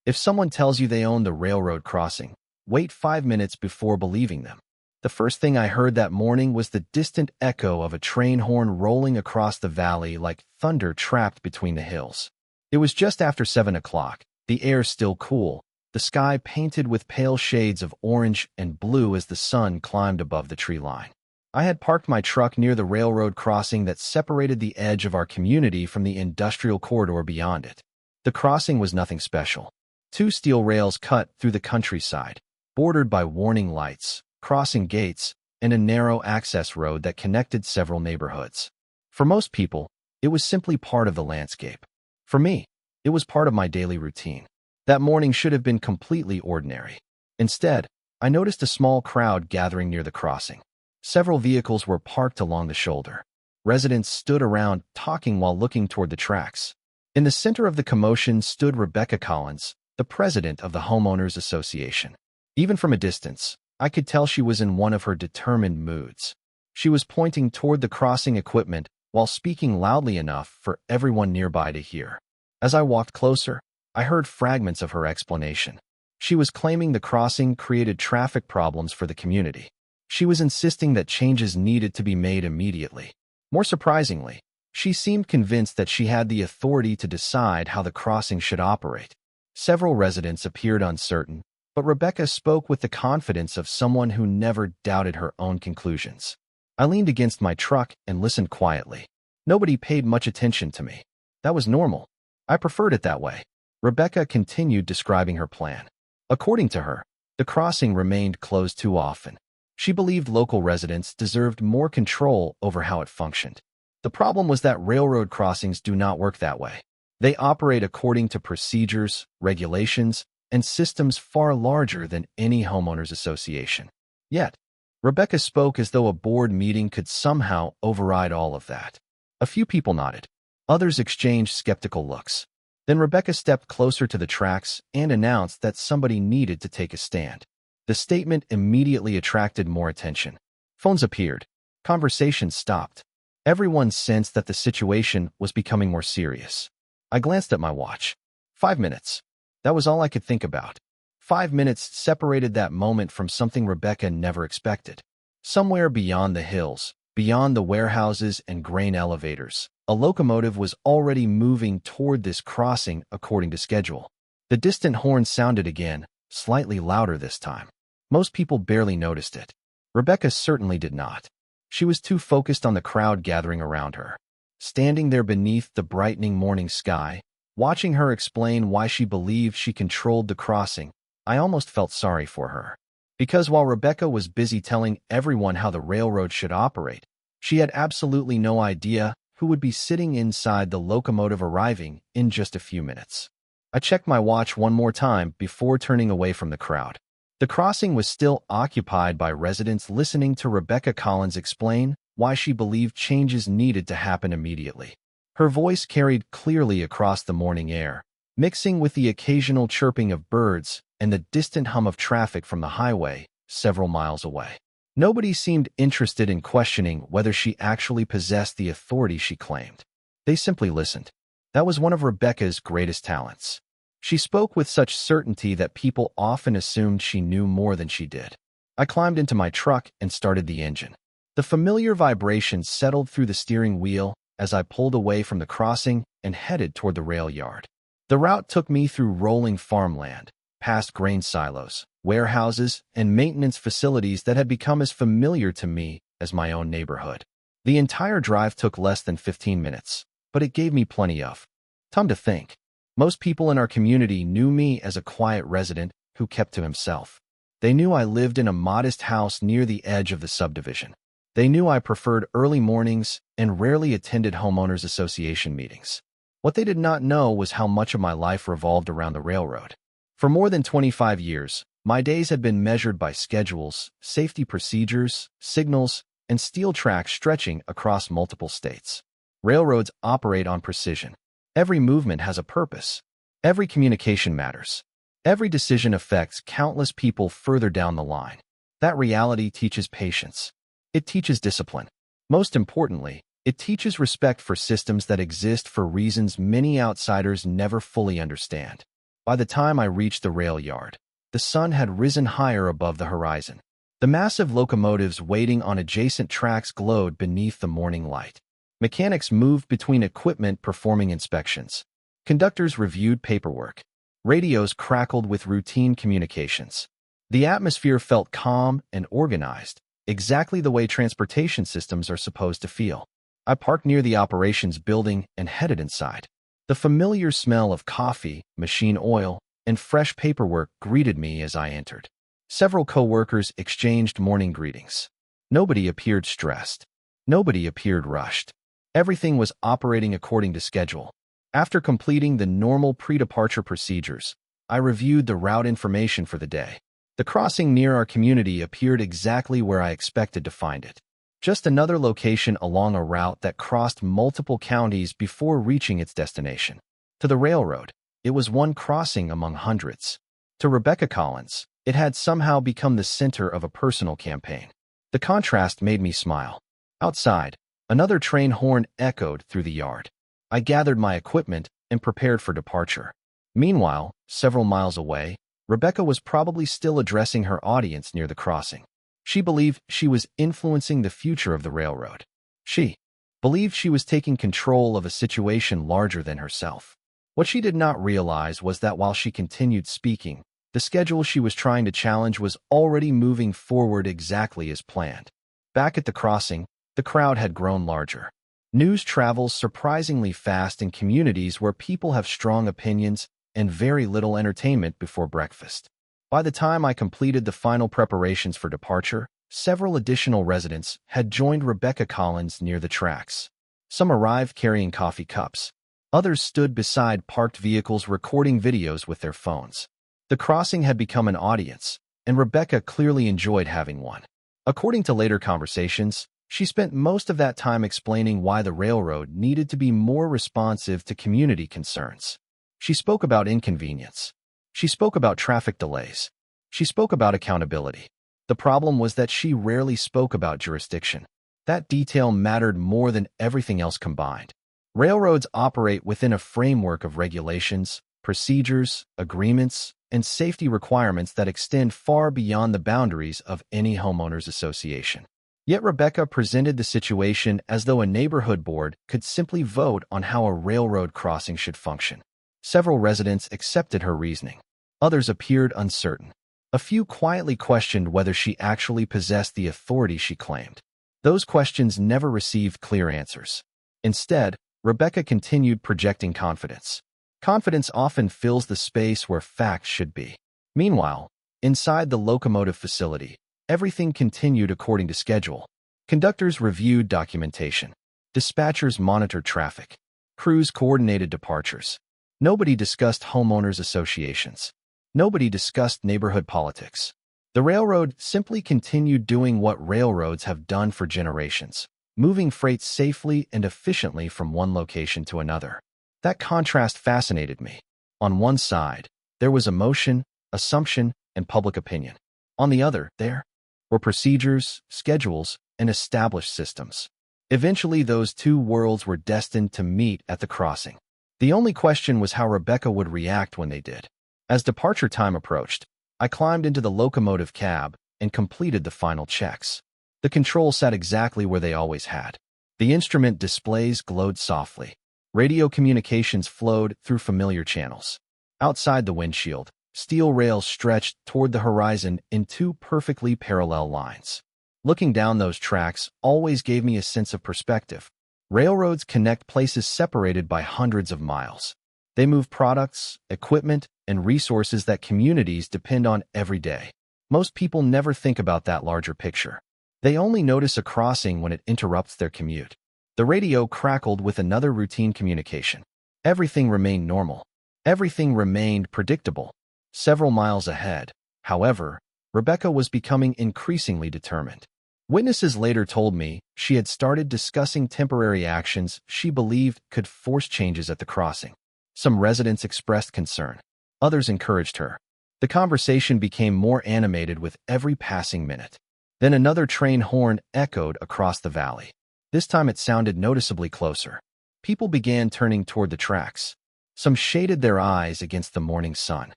If someone tells you they own the railroad crossing, wait 5 minutes before believing them. The first thing I heard that morning was the distant echo of a train horn rolling across the valley like thunder trapped between the hills. It was just after 7 o'clock, the air still cool, the sky painted with pale shades of orange and blue as the sun climbed above the tree line. I had parked my truck near the railroad crossing that separated the edge of our community from the industrial corridor beyond it. The crossing was nothing special. Two steel rails cut through the countryside, bordered by warning lights, crossing gates, and a narrow access road that connected several neighborhoods. For most people, it was simply part of the landscape. For me, it was part of my daily routine. That morning should have been completely ordinary. Instead, I noticed a small crowd gathering near the crossing. Several vehicles were parked along the shoulder. Residents stood around, talking while looking toward the tracks. In the center of the commotion stood Rebecca Collins, the president of the Homeowners Association. Even from a distance, I could tell she was in one of her determined moods. She was pointing toward the crossing equipment while speaking loudly enough for everyone nearby to hear. As I walked closer, I heard fragments of her explanation. She was claiming the crossing created traffic problems for the community. She was insisting that changes needed to be made immediately. More surprisingly, she seemed convinced that she had the authority to decide how the crossing should operate. Several residents appeared uncertain, but Rebecca spoke with the confidence of someone who never doubted her own conclusions. I leaned against my truck and listened quietly. Nobody paid much attention to me. That was normal. I preferred it that way. Rebecca continued describing her plan. According to her, the crossing remained closed too often. She believed local residents deserved more control over how it functioned. The problem was that railroad crossings do not work that way. They operate according to procedures, regulations, and systems far larger than any homeowners association. Yet, Rebecca spoke as though a board meeting could somehow override all of that. A few people nodded. Others exchanged skeptical looks. Then Rebecca stepped closer to the tracks and announced that somebody needed to take a stand. The statement immediately attracted more attention. Phones appeared. Conversations stopped. Everyone sensed that the situation was becoming more serious. I glanced at my watch. 5 minutes. That was all I could think about. 5 minutes separated that moment from something Rebecca never expected. Somewhere beyond the hills, beyond the warehouses and grain elevators, a locomotive was already moving toward this crossing according to schedule. The distant horn sounded again, slightly louder this time. Most people barely noticed it. Rebecca certainly did not. She was too focused on the crowd gathering around her. Standing there beneath the brightening morning sky, watching her explain why she believed she controlled the crossing, I almost felt sorry for her. Because while Rebecca was busy telling everyone how the railroad should operate, she had absolutely no idea who would be sitting inside the locomotive arriving in just a few minutes. I checked my watch one more time before turning away from the crowd. The crossing was still occupied by residents listening to Rebecca Collins explain why she believed changes needed to happen immediately. Her voice carried clearly across the morning air, mixing with the occasional chirping of birds and the distant hum of traffic from the highway several miles away. Nobody seemed interested in questioning whether she actually possessed the authority she claimed. They simply listened. That was one of Rebecca's greatest talents. She spoke with such certainty that people often assumed she knew more than she did. I climbed into my truck and started the engine. The familiar vibration settled through the steering wheel as I pulled away from the crossing and headed toward the rail yard. The route took me through rolling farmland, past grain silos, warehouses, and maintenance facilities that had become as familiar to me as my own neighborhood. The entire drive took less than 15 minutes, but it gave me plenty of time to think. Most people in our community knew me as a quiet resident who kept to himself. They knew I lived in a modest house near the edge of the subdivision. They knew I preferred early mornings and rarely attended homeowners association meetings. What they did not know was how much of my life revolved around the railroad. For more than 25 years, my days had been measured by schedules, safety procedures, signals, and steel tracks stretching across multiple states. Railroads operate on precision. Every movement has a purpose. Every communication matters. Every decision affects countless people further down the line. That reality teaches patience. It teaches discipline. Most importantly, it teaches respect for systems that exist for reasons many outsiders never fully understand. By the time I reached the rail yard, the sun had risen higher above the horizon. The massive locomotives waiting on adjacent tracks glowed beneath the morning light. Mechanics moved between equipment performing inspections. Conductors reviewed paperwork. Radios crackled with routine communications. The atmosphere felt calm and organized, exactly the way transportation systems are supposed to feel. I parked near the operations building and headed inside. The familiar smell of coffee, machine oil, and fresh paperwork greeted me as I entered. Several co-workers exchanged morning greetings. Nobody appeared stressed. Nobody appeared rushed. Everything was operating according to schedule. After completing the normal pre-departure procedures, I reviewed the route information for the day. The crossing near our community appeared exactly where I expected to find it. Just another location along a route that crossed multiple counties before reaching its destination. To the railroad, it was one crossing among hundreds. To Rebecca Collins, it had somehow become the center of a personal campaign. The contrast made me smile. Outside, another train horn echoed through the yard. I gathered my equipment and prepared for departure. Meanwhile, several miles away, Rebecca was probably still addressing her audience near the crossing. She believed she was influencing the future of the railroad. She believed she was taking control of a situation larger than herself. What she did not realize was that while she continued speaking, the schedule she was trying to challenge was already moving forward exactly as planned. Back at the crossing, the crowd had grown larger. News travels surprisingly fast in communities where people have strong opinions and very little entertainment before breakfast. By the time I completed the final preparations for departure, several additional residents had joined Rebecca Collins near the tracks. Some arrived carrying coffee cups. Others stood beside parked vehicles recording videos with their phones. The crossing had become an audience, and Rebecca clearly enjoyed having one. According to later conversations, she spent most of that time explaining why the railroad needed to be more responsive to community concerns. She spoke about inconvenience. She spoke about traffic delays. She spoke about accountability. The problem was that she rarely spoke about jurisdiction. That detail mattered more than everything else combined. Railroads operate within a framework of regulations, procedures, agreements, and safety requirements that extend far beyond the boundaries of any homeowners association. Yet Rebecca presented the situation as though a neighborhood board could simply vote on how a railroad crossing should function. Several residents accepted her reasoning. Others appeared uncertain. A few quietly questioned whether she actually possessed the authority she claimed. Those questions never received clear answers. Instead, Rebecca continued projecting confidence. Confidence often fills the space where facts should be. Meanwhile, inside the locomotive facility, everything continued according to schedule. Conductors reviewed documentation. Dispatchers monitored traffic. Crews coordinated departures. Nobody discussed homeowners associations. Nobody discussed neighborhood politics. The railroad simply continued doing what railroads have done for generations, moving freight safely and efficiently from one location to another. That contrast fascinated me. On one side, there was emotion, assumption, and public opinion. On the other, there were procedures, schedules, and established systems. Eventually, those two worlds were destined to meet at the crossing. The only question was how Rebecca would react when they did. As departure time approached, I climbed into the locomotive cab and completed the final checks. The controls sat exactly where they always had. The instrument displays glowed softly. Radio communications flowed through familiar channels. Outside the windshield, steel rails stretched toward the horizon in two perfectly parallel lines. Looking down those tracks always gave me a sense of perspective. Railroads connect places separated by hundreds of miles. They move products, equipment, and resources that communities depend on every day. Most people never think about that larger picture. They only notice a crossing when it interrupts their commute. The radio crackled with another routine communication. Everything remained normal. Everything remained predictable. Several miles ahead, however, Rebecca was becoming increasingly determined. Witnesses later told me she had started discussing temporary actions she believed could force changes at the crossing. Some residents expressed concern. Others encouraged her. The conversation became more animated with every passing minute. Then another train horn echoed across the valley. This time it sounded noticeably closer. People began turning toward the tracks. Some shaded their eyes against the morning sun.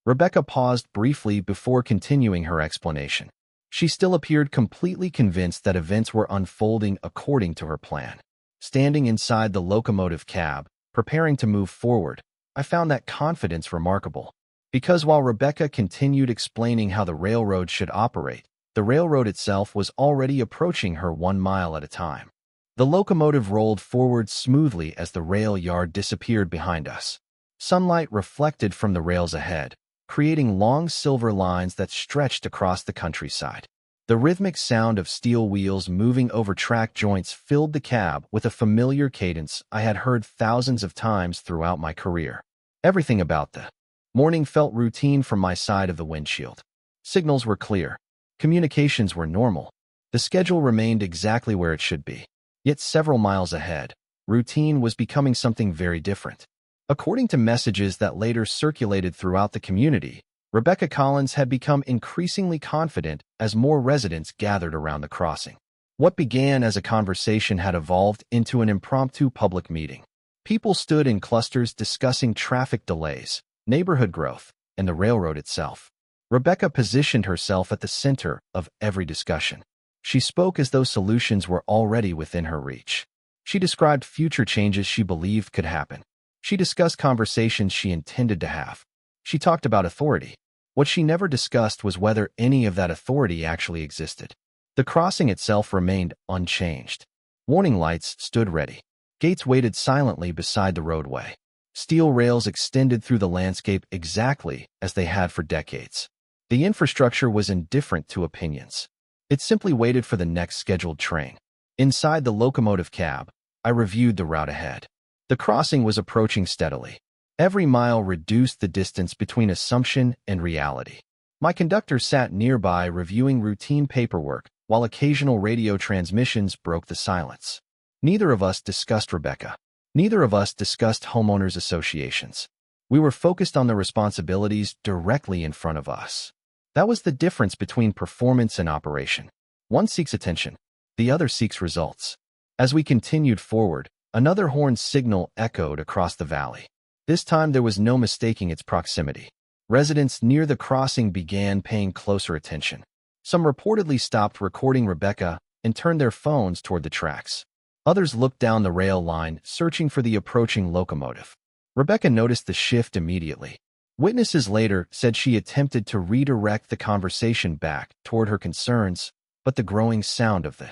Rebecca paused briefly before continuing her explanation. She still appeared completely convinced that events were unfolding according to her plan. Standing inside the locomotive cab, preparing to move forward, I found that confidence remarkable. Because while Rebecca continued explaining how the railroad should operate, the railroad itself was already approaching her 1 mile at a time. The locomotive rolled forward smoothly as the rail yard disappeared behind us. Sunlight reflected from the rails ahead, creating long silver lines that stretched across the countryside. The rhythmic sound of steel wheels moving over track joints filled the cab with a familiar cadence I had heard thousands of times throughout my career. Everything about the morning felt routine from my side of the windshield. Signals were clear. Communications were normal. The schedule remained exactly where it should be. Yet several miles ahead, routine was becoming something very different. According to messages that later circulated throughout the community, Rebecca Collins had become increasingly confident as more residents gathered around the crossing. What began as a conversation had evolved into an impromptu public meeting. People stood in clusters discussing traffic delays, neighborhood growth, and the railroad itself. Rebecca positioned herself at the center of every discussion. She spoke as though solutions were already within her reach. She described future changes she believed could happen. She discussed conversations she intended to have. She talked about authority. What she never discussed was whether any of that authority actually existed. The crossing itself remained unchanged. Warning lights stood ready. Gates waited silently beside the roadway. Steel rails extended through the landscape exactly as they had for decades. The infrastructure was indifferent to opinions. It simply waited for the next scheduled train. Inside the locomotive cab, I reviewed the route ahead. The crossing was approaching steadily. Every mile reduced the distance between assumption and reality. My conductor sat nearby reviewing routine paperwork, while occasional radio transmissions broke the silence. Neither of us discussed Rebecca. Neither of us discussed homeowners associations. We were focused on the responsibilities directly in front of us. That was the difference between performance and operation. One seeks attention, the other seeks results. As we continued forward, another horn signal echoed across the valley. This time there was no mistaking its proximity. Residents near the crossing began paying closer attention. Some reportedly stopped recording Rebecca and turned their phones toward the tracks. Others looked down the rail line, searching for the approaching locomotive. Rebecca noticed the shift immediately. Witnesses later said she attempted to redirect the conversation back toward her concerns, but the growing sound of the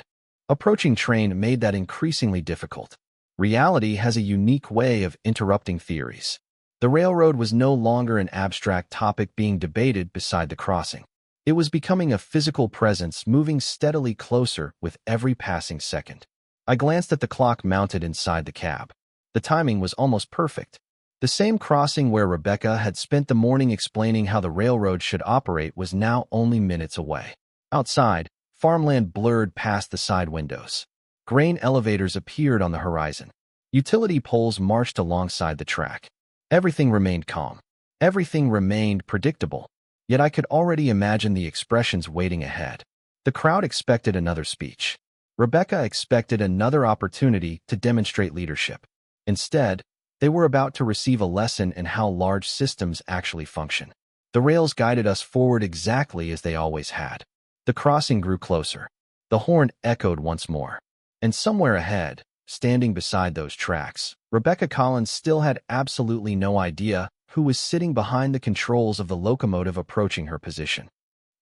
approaching train made that increasingly difficult. Reality has a unique way of interrupting theories. The railroad was no longer an abstract topic being debated beside the crossing. It was becoming a physical presence moving steadily closer with every passing second. I glanced at the clock mounted inside the cab. The timing was almost perfect. The same crossing where Rebecca had spent the morning explaining how the railroad should operate was now only minutes away. Outside, farmland blurred past the side windows. Grain elevators appeared on the horizon. Utility poles marched alongside the track. Everything remained calm. Everything remained predictable. Yet I could already imagine the expressions waiting ahead. The crowd expected another speech. Rebecca expected another opportunity to demonstrate leadership. Instead, they were about to receive a lesson in how large systems actually function. The rails guided us forward exactly as they always had. The crossing grew closer. The horn echoed once more. And somewhere ahead, standing beside those tracks, Rebecca Collins still had absolutely no idea who was sitting behind the controls of the locomotive approaching her position.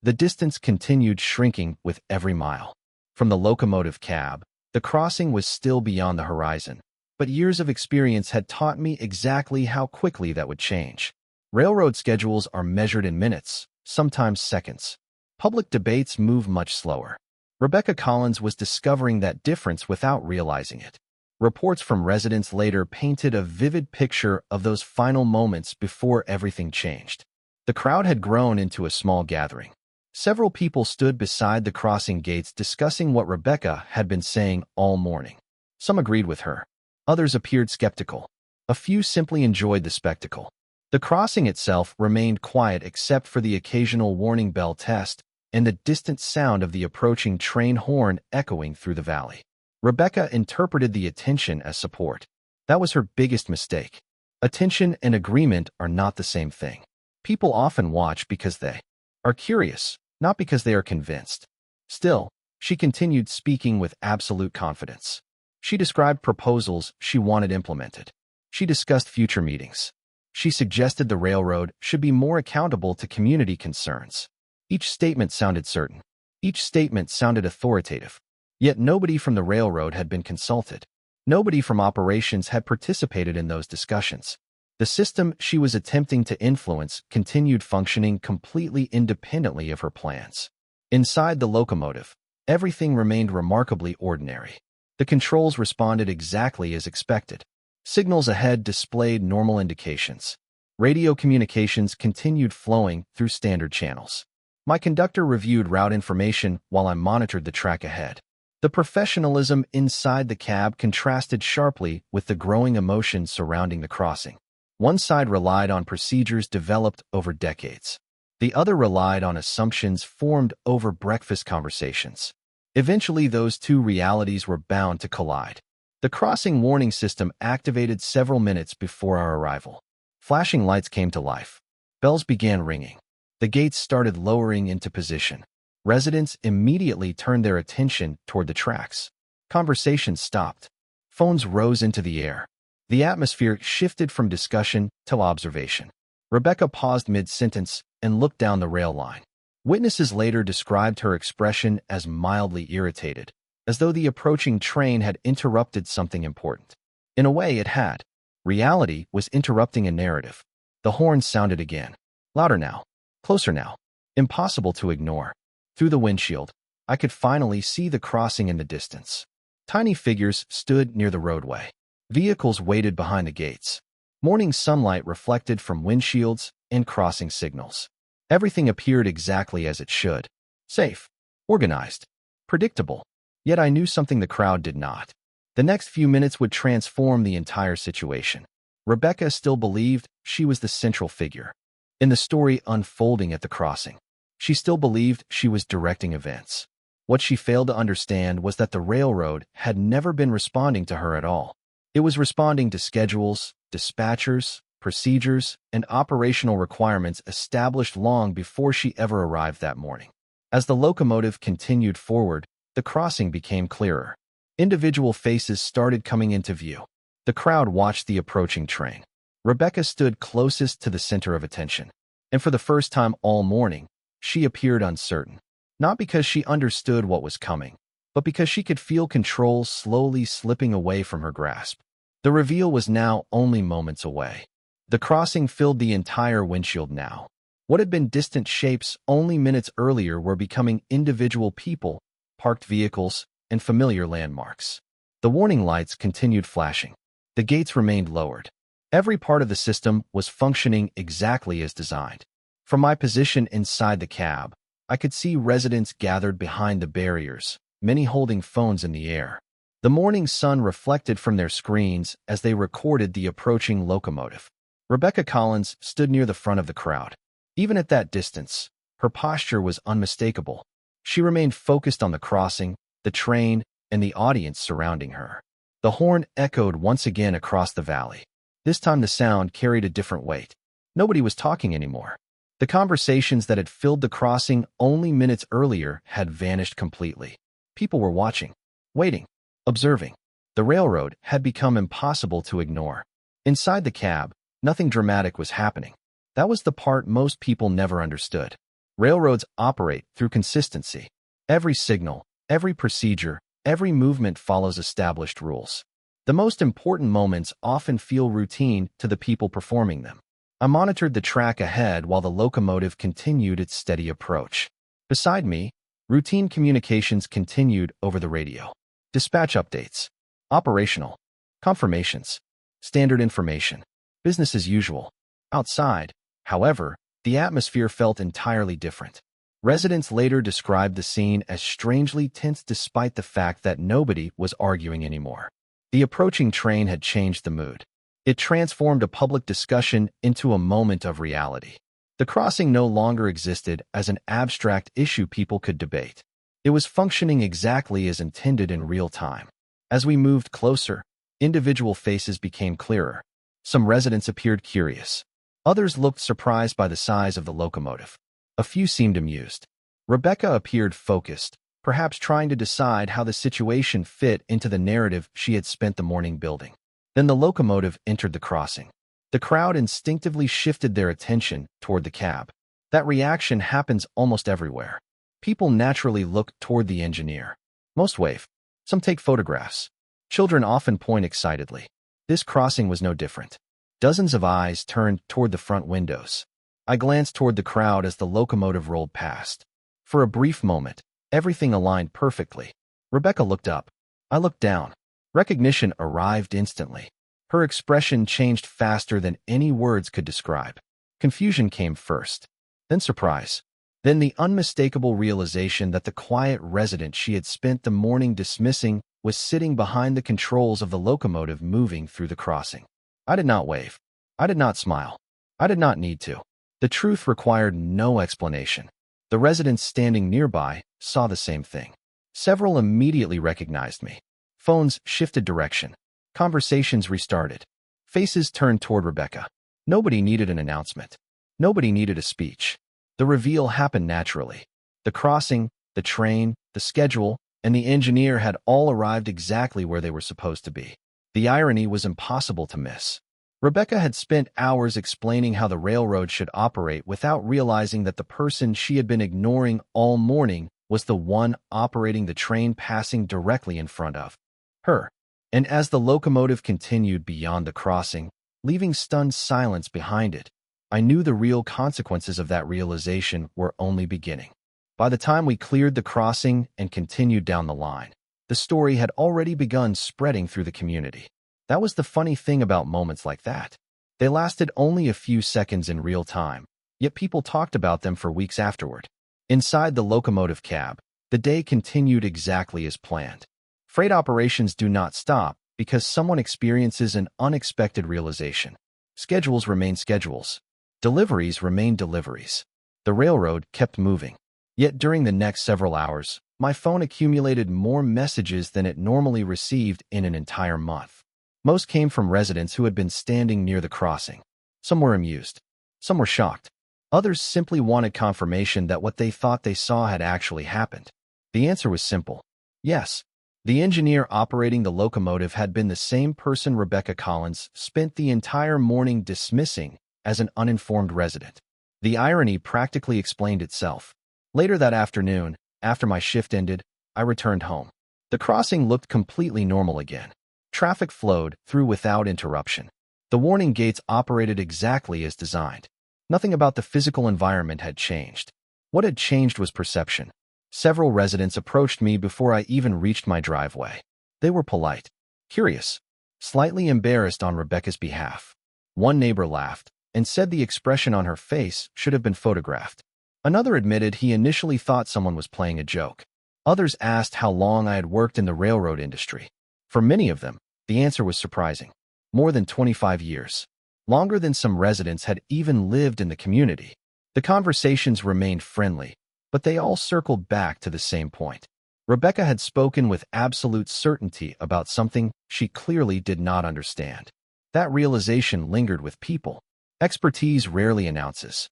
The distance continued shrinking with every mile. From the locomotive cab, the crossing was still beyond the horizon, but years of experience had taught me exactly how quickly that would change. Railroad schedules are measured in minutes, sometimes seconds. Public debates move much slower. Rebecca Collins was discovering that difference without realizing it. Reports from residents later painted a vivid picture of those final moments before everything changed. The crowd had grown into a small gathering. Several people stood beside the crossing gates discussing what Rebecca had been saying all morning. Some agreed with her. Others appeared skeptical. A few simply enjoyed the spectacle. The crossing itself remained quiet except for the occasional warning bell test and the distant sound of the approaching train horn echoing through the valley. Rebecca interpreted the attention as support. That was her biggest mistake. Attention and agreement are not the same thing. People often watch because they are curious, not because they are convinced. Still, she continued speaking with absolute confidence. She described proposals she wanted implemented. She discussed future meetings. She suggested the railroad should be more accountable to community concerns. Each statement sounded certain. Each statement sounded authoritative. Yet nobody from the railroad had been consulted. Nobody from operations had participated in those discussions. The system she was attempting to influence continued functioning completely independently of her plans. Inside the locomotive, everything remained remarkably ordinary. The controls responded exactly as expected. Signals ahead displayed normal indications. Radio communications continued flowing through standard channels. My conductor reviewed route information while I monitored the track ahead. The professionalism inside the cab contrasted sharply with the growing emotion surrounding the crossing. One side relied on procedures developed over decades. The other relied on assumptions formed over breakfast conversations. Eventually, those two realities were bound to collide. The crossing warning system activated several minutes before our arrival. Flashing lights came to life. Bells began ringing. The gates started lowering into position. Residents immediately turned their attention toward the tracks. Conversations stopped. Phones rose into the air. The atmosphere shifted from discussion to observation. Rebecca paused mid-sentence and looked down the rail line. Witnesses later described her expression as mildly irritated, as though the approaching train had interrupted something important. In a way, it had. Reality was interrupting a narrative. The horn sounded again. Louder now. Closer now. Impossible to ignore. Through the windshield, I could finally see the crossing in the distance. Tiny figures stood near the roadway. Vehicles waited behind the gates. Morning sunlight reflected from windshields and crossing signals. Everything appeared exactly as it should. Safe, organized, predictable. Yet I knew something the crowd did not. The next few minutes would transform the entire situation. Rebecca still believed she was the central figure in the story unfolding at the crossing. She still believed she was directing events. What she failed to understand was that the railroad had never been responding to her at all. It was responding to schedules, dispatchers, procedures, and operational requirements established long before she ever arrived that morning. As the locomotive continued forward, the crossing became clearer. Individual faces started coming into view. The crowd watched the approaching train. Rebecca stood closest to the center of attention, and for the first time all morning, she appeared uncertain. Not because she understood what was coming, but because she could feel control slowly slipping away from her grasp. The reveal was now only moments away. The crossing filled the entire windshield now. What had been distant shapes only minutes earlier were becoming individual people, parked vehicles, and familiar landmarks. The warning lights continued flashing. The gates remained lowered. Every part of the system was functioning exactly as designed. From my position inside the cab, I could see residents gathered behind the barriers, many holding phones in the air. The morning sun reflected from their screens as they recorded the approaching locomotive. Rebecca Collins stood near the front of the crowd. Even at that distance, her posture was unmistakable. She remained focused on the crossing, the train, and the audience surrounding her. The horn echoed once again across the valley. This time the sound carried a different weight. Nobody was talking anymore. The conversations that had filled the crossing only minutes earlier had vanished completely. People were watching, waiting, observing. The railroad had become impossible to ignore. Inside the cab, nothing dramatic was happening. That was the part most people never understood. Railroads operate through consistency. Every signal, every procedure, every movement follows established rules. The most important moments often feel routine to the people performing them. I monitored the track ahead while the locomotive continued its steady approach. Beside me, routine communications continued over the radio. Dispatch updates, operational, confirmations, standard information, business as usual. Outside, however, the atmosphere felt entirely different. Residents later described the scene as strangely tense despite the fact that nobody was arguing anymore. The approaching train had changed the mood. It transformed a public discussion into a moment of reality. The crossing no longer existed as an abstract issue people could debate. It was functioning exactly as intended in real time. As we moved closer, individual faces became clearer. Some residents appeared curious. Others looked surprised by the size of the locomotive. A few seemed amused. Rebecca appeared focused, perhaps trying to decide how the situation fit into the narrative she had spent the morning building. Then the locomotive entered the crossing. The crowd instinctively shifted their attention toward the cab. That reaction happens almost everywhere. People naturally look toward the engineer. Most wave. Some take photographs. Children often point excitedly. This crossing was no different. Dozens of eyes turned toward the front windows. I glanced toward the crowd as the locomotive rolled past. For a brief moment, everything aligned perfectly. Rebecca looked up. I looked down. Recognition arrived instantly. Her expression changed faster than any words could describe. Confusion came first, then surprise, then the unmistakable realization that the quiet resident she had spent the morning dismissing was sitting behind the controls of the locomotive moving through the crossing. I did not wave. I did not smile. I did not need to. The truth required no explanation. The residents standing nearby saw the same thing. Several immediately recognized me. Phones shifted direction. Conversations restarted. Faces turned toward Rebecca. Nobody needed an announcement. Nobody needed a speech. The reveal happened naturally. The crossing, the train, the schedule, and the engineer had all arrived exactly where they were supposed to be. The irony was impossible to miss. Rebecca had spent hours explaining how the railroad should operate without realizing that the person she had been ignoring all morning was the one operating the train passing directly in front of her. And as the locomotive continued beyond the crossing, leaving stunned silence behind it, I knew the real consequences of that realization were only beginning. By the time we cleared the crossing and continued down the line, the story had already begun spreading through the community. That was the funny thing about moments like that. They lasted only a few seconds in real time, yet people talked about them for weeks afterward. Inside the locomotive cab, the day continued exactly as planned. Freight operations do not stop because someone experiences an unexpected realization. Schedules remain schedules. Deliveries remain deliveries. The railroad kept moving. Yet during the next several hours, my phone accumulated more messages than it normally received in an entire month. Most came from residents who had been standing near the crossing. Some were amused. Some were shocked. Others simply wanted confirmation that what they thought they saw had actually happened. The answer was simple. Yes. The engineer operating the locomotive had been the same person Rebecca Collins spent the entire morning dismissing as an uninformed resident. The irony practically explained itself. Later that afternoon, after my shift ended, I returned home. The crossing looked completely normal again. Traffic flowed through without interruption. The warning gates operated exactly as designed. Nothing about the physical environment had changed. What had changed was perception. Several residents approached me before I even reached my driveway. They were polite, curious, slightly embarrassed on Rebecca's behalf. One neighbor laughed and said the expression on her face should have been photographed. Another admitted he initially thought someone was playing a joke. Others asked how long I had worked in the railroad industry. For many of them, the answer was surprising. More than 25 years. Longer than some residents had even lived in the community. The conversations remained friendly, but they all circled back to the same point. Rebecca had spoken with absolute certainty about something she clearly did not understand. That realization lingered with people. Expertise rarely announces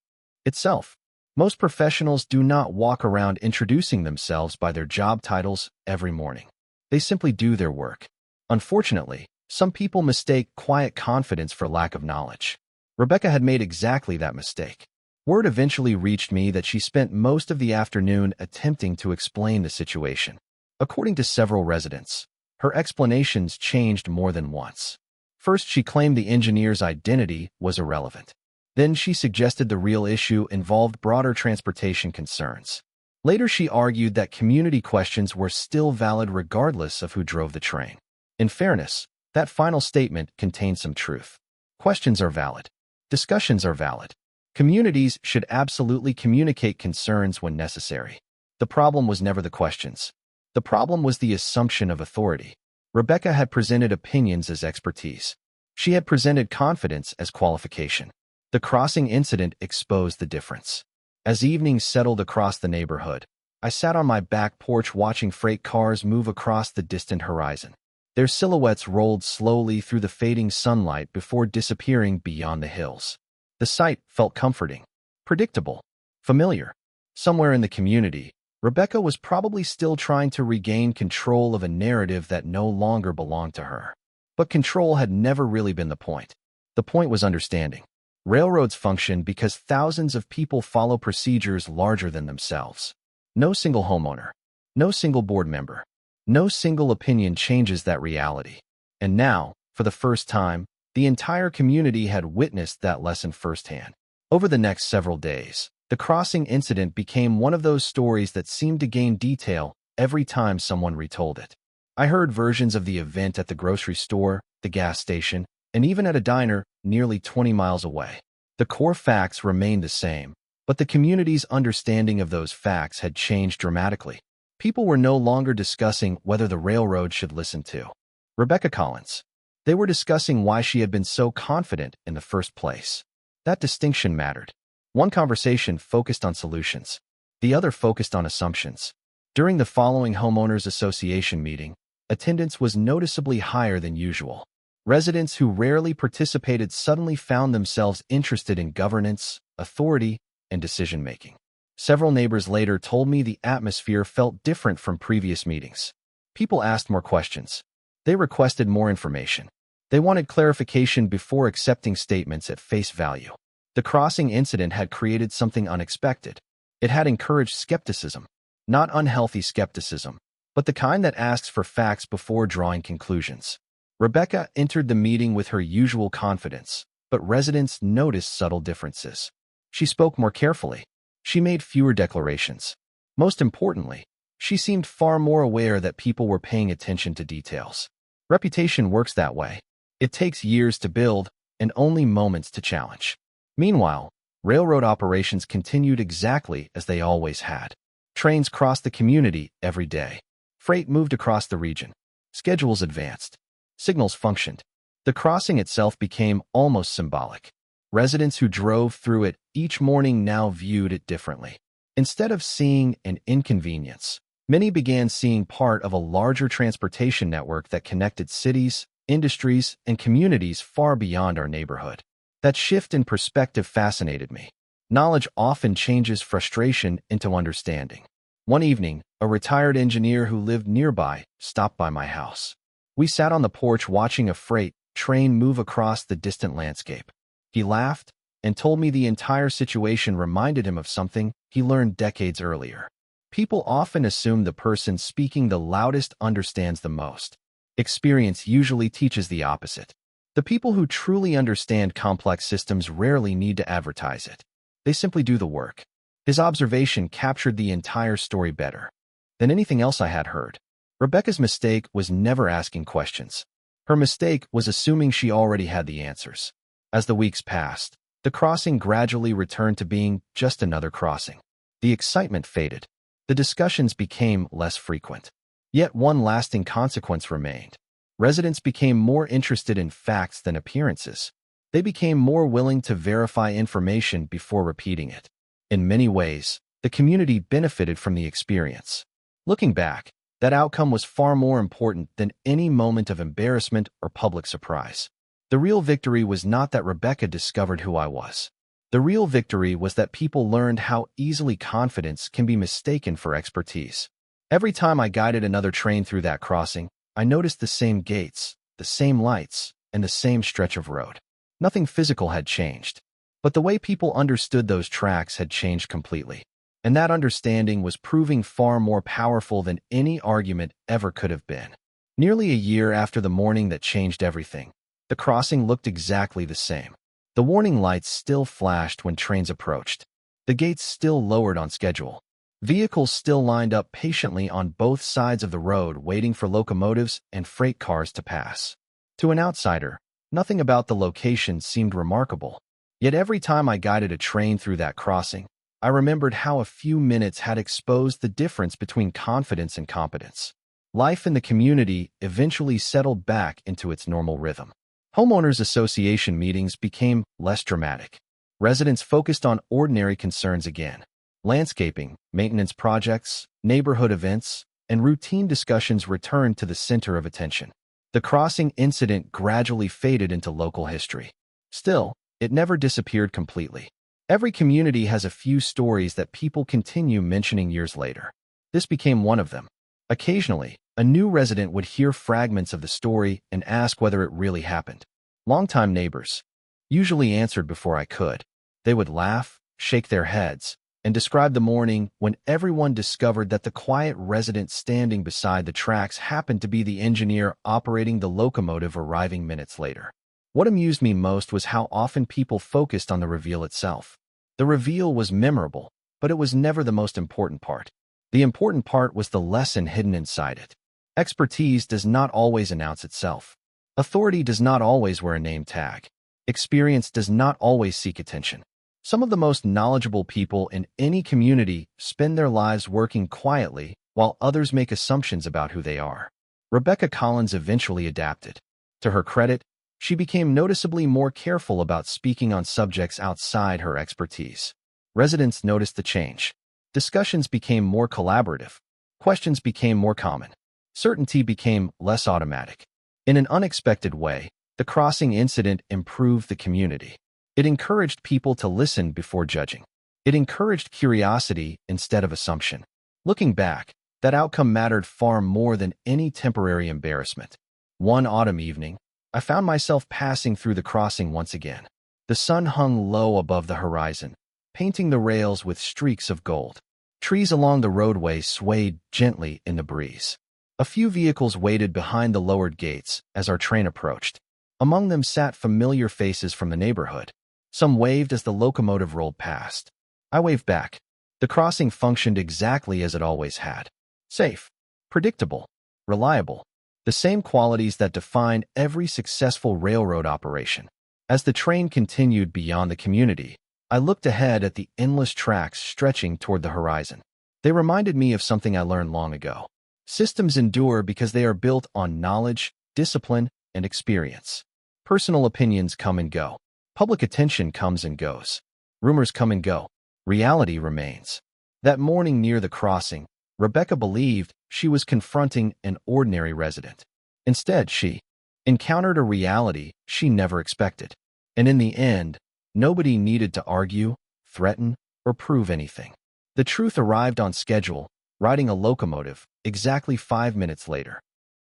itself. Most professionals do not walk around introducing themselves by their job titles every morning. They simply do their work. Unfortunately, some people mistake quiet confidence for lack of knowledge. Rebecca had made exactly that mistake. Word eventually reached me that she spent most of the afternoon attempting to explain the situation. According to several residents, her explanations changed more than once. First, she claimed the engineer's identity was irrelevant. Then she suggested the real issue involved broader transportation concerns. Later, she argued that community questions were still valid regardless of who drove the train. In fairness, that final statement contained some truth. Questions are valid. Discussions are valid. Communities should absolutely communicate concerns when necessary. The problem was never the questions. The problem was the assumption of authority. Rebecca had presented opinions as expertise. She had presented confidence as qualification. The crossing incident exposed the difference. As evening settled across the neighborhood, I sat on my back porch watching freight cars move across the distant horizon. Their silhouettes rolled slowly through the fading sunlight before disappearing beyond the hills. The sight felt comforting, predictable, familiar. Somewhere in the community, Rebecca was probably still trying to regain control of a narrative that no longer belonged to her. But control had never really been the point. The point was understanding. Railroads function because thousands of people follow procedures larger than themselves. No single homeowner, no single board member, no single opinion changes that reality. And now, for the first time, the entire community had witnessed that lesson firsthand. Over the next several days, the crossing incident became one of those stories that seemed to gain detail every time someone retold it. I heard versions of the event at the grocery store, the gas station, and even at a diner nearly 20 miles away. The core facts remained the same, but the community's understanding of those facts had changed dramatically. People were no longer discussing whether the railroad should listen to Rebecca Collins. They were discussing why she had been so confident in the first place. That distinction mattered. One conversation focused on solutions. The other focused on assumptions. During the following homeowners association meeting, attendance was noticeably higher than usual. Residents who rarely participated suddenly found themselves interested in governance, authority, and decision-making. Several neighbors later told me the atmosphere felt different from previous meetings. People asked more questions. They requested more information. They wanted clarification before accepting statements at face value. The crossing incident had created something unexpected. It had encouraged skepticism. Not unhealthy skepticism, but the kind that asks for facts before drawing conclusions. Rebecca entered the meeting with her usual confidence, but residents noticed subtle differences. She spoke more carefully. She made fewer declarations. Most importantly, she seemed far more aware that people were paying attention to details. Reputation works that way. It takes years to build and only moments to challenge. Meanwhile, railroad operations continued exactly as they always had. Trains crossed the community every day. Freight moved across the region. Schedules advanced. Signals functioned. The crossing itself became almost symbolic. Residents who drove through it each morning now viewed it differently. Instead of seeing an inconvenience, many began seeing part of a larger transportation network that connected cities, industries, and communities far beyond our neighborhood. That shift in perspective fascinated me. Knowledge often changes frustration into understanding. One evening, a retired engineer who lived nearby stopped by my house. We sat on the porch watching a freight train move across the distant landscape. He laughed and told me the entire situation reminded him of something he learned decades earlier. People often assume the person speaking the loudest understands the most. Experience usually teaches the opposite. The people who truly understand complex systems rarely need to advertise it. They simply do the work. His observation captured the entire story better than anything else I had heard. Rebecca's mistake was never asking questions. Her mistake was assuming she already had the answers. As the weeks passed, the crossing gradually returned to being just another crossing. The excitement faded. The discussions became less frequent. Yet one lasting consequence remained. Residents became more interested in facts than appearances. They became more willing to verify information before repeating it. In many ways, the community benefited from the experience. Looking back, that outcome was far more important than any moment of embarrassment or public surprise. The real victory was not that Rebecca discovered who I was. The real victory was that people learned how easily confidence can be mistaken for expertise. Every time I guided another train through that crossing, I noticed the same gates, the same lights, and the same stretch of road. Nothing physical had changed, but the way people understood those tracks had changed completely. And that understanding was proving far more powerful than any argument ever could have been. Nearly a year after the morning that changed everything, the crossing looked exactly the same. The warning lights still flashed when trains approached. The gates still lowered on schedule. Vehicles still lined up patiently on both sides of the road waiting for locomotives and freight cars to pass. To an outsider, nothing about the location seemed remarkable. Yet every time I guided a train through that crossing, I remembered how a few minutes had exposed the difference between confidence and competence. Life in the community eventually settled back into its normal rhythm. Homeowners association meetings became less dramatic. Residents focused on ordinary concerns again. Landscaping, maintenance projects, neighborhood events, and routine discussions returned to the center of attention. The crossing incident gradually faded into local history. Still, it never disappeared completely. Every community has a few stories that people continue mentioning years later. This became one of them. Occasionally, a new resident would hear fragments of the story and ask whether it really happened. Longtime neighbors usually answered before I could. They would laugh, shake their heads, and describe the morning when everyone discovered that the quiet resident standing beside the tracks happened to be the engineer operating the locomotive arriving minutes later. What amused me most was how often people focused on the reveal itself. The reveal was memorable, but it was never the most important part. The important part was the lesson hidden inside it. Expertise does not always announce itself. Authority does not always wear a name tag. Experience does not always seek attention. Some of the most knowledgeable people in any community spend their lives working quietly, while others make assumptions about who they are. Rebecca Collins eventually adapted. To her credit, she became noticeably more careful about speaking on subjects outside her expertise. Residents noticed the change. Discussions became more collaborative. Questions became more common. Certainty became less automatic. In an unexpected way, the crossing incident improved the community. It encouraged people to listen before judging. It encouraged curiosity instead of assumption. Looking back, that outcome mattered far more than any temporary embarrassment. One autumn evening, I found myself passing through the crossing once again. The sun hung low above the horizon, painting the rails with streaks of gold. Trees along the roadway swayed gently in the breeze. A few vehicles waited behind the lowered gates as our train approached. Among them sat familiar faces from the neighborhood. Some waved as the locomotive rolled past. I waved back. The crossing functioned exactly as it always had. Safe, predictable, reliable. The same qualities that define every successful railroad operation. As the train continued beyond the community, I looked ahead at the endless tracks stretching toward the horizon. They reminded me of something I learned long ago. Systems endure because they are built on knowledge, discipline, and experience. Personal opinions come and go. Public attention comes and goes. Rumors come and go. Reality remains. That morning near the crossing, Rebecca believed she was confronting an ordinary resident. Instead, she encountered a reality she never expected. And in the end, nobody needed to argue, threaten, or prove anything. The truth arrived on schedule, riding a locomotive, exactly 5 minutes later.